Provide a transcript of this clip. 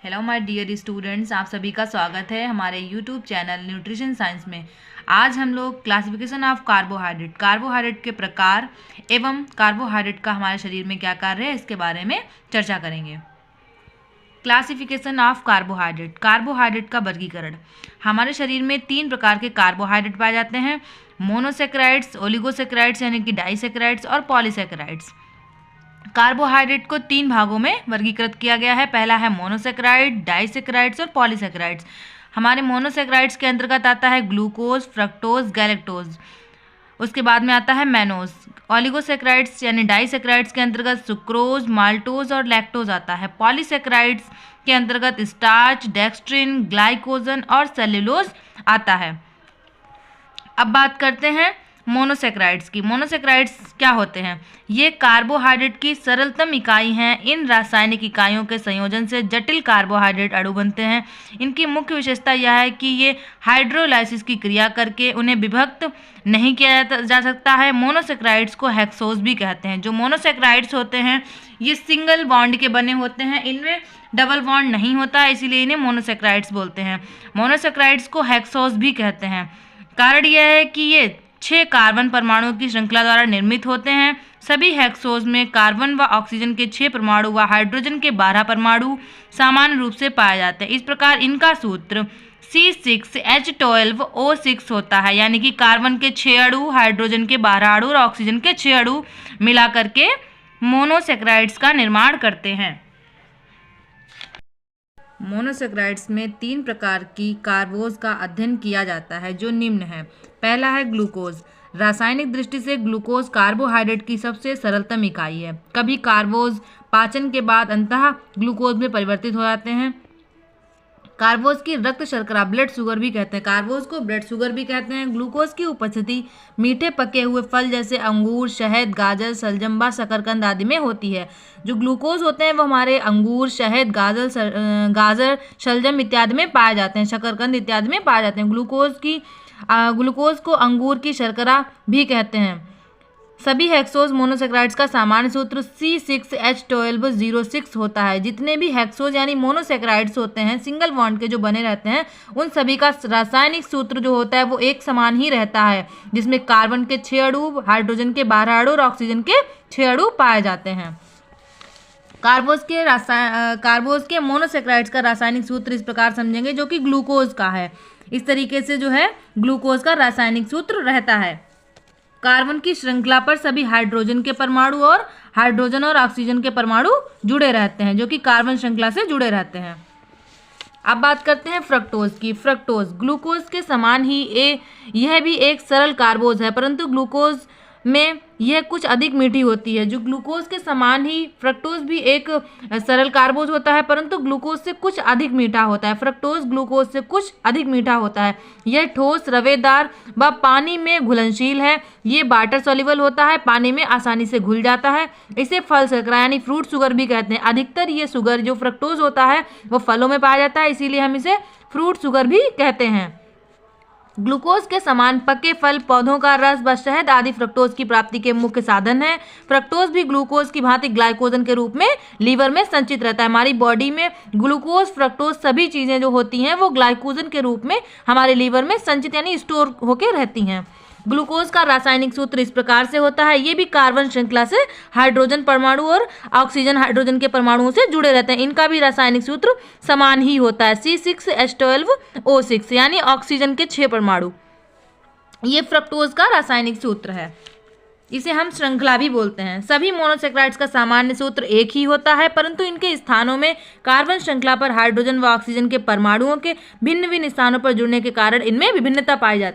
Hello my dear students, आप सभी का स्वागत है हमारे यूट्यूब चैनल न्यूट्रिशन साइंस में। आज हम लोग क्लासिफिकेशन ऑफ कार्बोहाइड्रेट के प्रकार एवं कार्बोहाइड्रेट का हमारे शरीर में क्या कार्य है इसके बारे में चर्चा करेंगे। क्लासिफिकेशन ऑफ कार्बोहाइड्रेट का वर्गीकरण। हमारे शरीर में 3 प्रकार के कार्बोहाइड्रेट पाए जाते हैं, मोनोसेक्राइड्स, ओलिगोसेक्राइड्स यानी कि डाइसेक्राइड्स और पॉलीसेक्राइड्स। कार्बोहाइड्रेट को 3 भागों में वर्गीकृत किया गया है। पहला है मोनोसेक्राइड, डाइसेक्राइड्स और पॉलीसेक्राइड्स। हमारे मोनोसेक्राइड्स के अंतर्गत आता है ग्लूकोज, फ्रक्टोज, गैलेक्टोज। उसके बाद में आता है मैनोज। ओलिगोसेक्राइड्स यानी डाइसेक्राइड्स के अंतर्गत सुक्रोज, माल्टोज और लैक्टोज आता है। पॉलीसेक्राइड्स के अंतर्गत स्टार्च, डेक्स्ट्रिन, ग्लाइकोजन और सेल्यूलोज आता है। अब बात करते हैं मोनोसेक्राइड्स की। मोनोसेक्राइड्स क्या होते हैं? ये कार्बोहाइड्रेट की सरलतम इकाई हैं। इन रासायनिक इकाइयों के संयोजन से जटिल कार्बोहाइड्रेट अणु बनते हैं। इनकी मुख्य विशेषता यह है कि ये हाइड्रोलाइसिस की क्रिया करके उन्हें विभक्त नहीं किया जा सकता है। मोनोसेक्राइड्स को हेक्सोज भी कहते हैं। जो मोनोसेक्राइड्स होते हैं ये सिंगल बॉन्ड के बने होते हैं, इनमें डबल बॉन्ड नहीं होता है, इसीलिए इन्हें मोनोसेक्राइड्स बोलते हैं। मोनोसेक्राइड्स को हेक्सोज भी कहते हैं। कारण यह है कि ये 6 कार्बन परमाणुओं की श्रृंखला द्वारा निर्मित होते हैं। सभी हेक्सोज में कार्बन व ऑक्सीजन के 6 परमाणु व हाइड्रोजन के 12 परमाणु सामान्य रूप से पाए जाते हैं। इस प्रकार इनका सूत्र C6H12O6 होता है, यानी कि कार्बन के 6 अणु, हाइड्रोजन के 12 अणु और ऑक्सीजन के 6 अणु मिलाकर के मोनोसेक्राइड्स का निर्माण करते हैं। मोनोसेक्राइड्स में 3 प्रकार की कार्बोज का अध्ययन किया जाता है जो निम्न है। पहला है ग्लूकोज। रासायनिक दृष्टि से ग्लूकोज कार्बोहाइड्रेट की सबसे सरलतम इकाई है। कभी कार्बोज पाचन के बाद अंततः ग्लूकोज में परिवर्तित हो जाते हैं। कार्बोज की रक्त शर्करा, ब्लड शुगर भी कहते हैं, कार्बोज को ब्लड शुगर भी कहते हैं। ग्लूकोज की उपस्थिति मीठे पके हुए फल जैसे अंगूर, शहद, गाजर, शलजम व शकरकंद आदि में होती है। जो ग्लूकोज होते हैं वो हमारे अंगूर, शहद, गाजर, शलजम इत्यादि में पाए जाते हैं, शकरकंद इत्यादि में पाए जाते हैं। ग्लूकोज को अंगूर की शर्करा भी कहते हैं। सभी हेक्सोज मोनोसेक्राइड्स का सामान्य सूत्र C6H12O6 होता है। जितने भी हेक्सोज यानी मोनोसेक्राइड्स होते हैं सिंगल बॉन्ड के जो बने रहते हैं, उन सभी का रासायनिक सूत्र जो होता है वो एक समान ही रहता है, जिसमें कार्बन के 6 अणु, हाइड्रोजन के 12 अणु और ऑक्सीजन के 6 अणु पाए जाते हैं। कार्बोज के मोनोसेक्राइड्स का रासायनिक सूत्र इस प्रकार समझेंगे जो कि ग्लूकोज का है। इस तरीके से जो है ग्लूकोज का रासायनिक सूत्र रहता है। कार्बन की श्रृंखला पर सभी हाइड्रोजन के परमाणु और हाइड्रोजन और ऑक्सीजन के परमाणु जुड़े रहते हैं, जो कि कार्बन श्रृंखला से जुड़े रहते हैं। अब बात करते हैं फ्रक्टोज की। फ्रक्टोज ग्लूकोज के समान ही यह भी एक सरल कार्बोज है, परंतु ग्लूकोज में यह कुछ अधिक मीठी होती है। जो ग्लूकोज के समान ही फ्रक्टोज भी एक सरल कार्बोज होता है, परंतु ग्लूकोज से कुछ अधिक मीठा होता है। फ्रक्टोज ग्लूकोज से कुछ अधिक मीठा होता है। यह ठोस, रवेदार व पानी में घुलनशील है। ये वाटर सॉल्युबल होता है, पानी में आसानी से घुल जाता है। इसे फल शर्करा यानी फ्रूट शुगर भी कहते हैं। अधिकतर ये शुगर जो फ्रक्टोज होता है वो फलों में पाया जाता है, इसीलिए हम इसे फ्रूट शुगर भी कहते हैं। ग्लूकोज के समान पके फल, पौधों का रस व शहद आदि फ्रक्टोज की प्राप्ति के मुख्य साधन हैं। फ्रक्टोज भी ग्लूकोज की भांति ग्लाइकोजन के रूप में लीवर में संचित रहता है। हमारी बॉडी में ग्लूकोज, फ्रक्टोज सभी चीजें जो होती हैं वो ग्लाइकोजन के रूप में हमारे लीवर में संचित यानी स्टोर होकर रहती हैं। ग्लूकोज का रासायनिक सूत्र इस प्रकार से होता है। ये भी कार्बन श्रृंखला से हाइड्रोजन परमाणु और ऑक्सीजन हाइड्रोजन के परमाणुओं से जुड़े रहते हैं। इनका भी रासायनिक सूत्र समान ही होता है, C6H12O6 यानी ऑक्सीजन के 6 परमाणु। ये फ्रक्टोज का रासायनिक सूत्र है, इसे हम श्रृंखला भी बोलते हैं। सभी मोनोसेक्राइड्स का सामान्य सूत्र एक ही होता है, परंतु इनके स्थानों में कार्बन श्रृंखला पर हाइड्रोजन व ऑक्सीजन के परमाणुओं के भिन्न भिन्न स्थानों पर जुड़ने के कारण इनमें विभिन्नता पाई जाती है।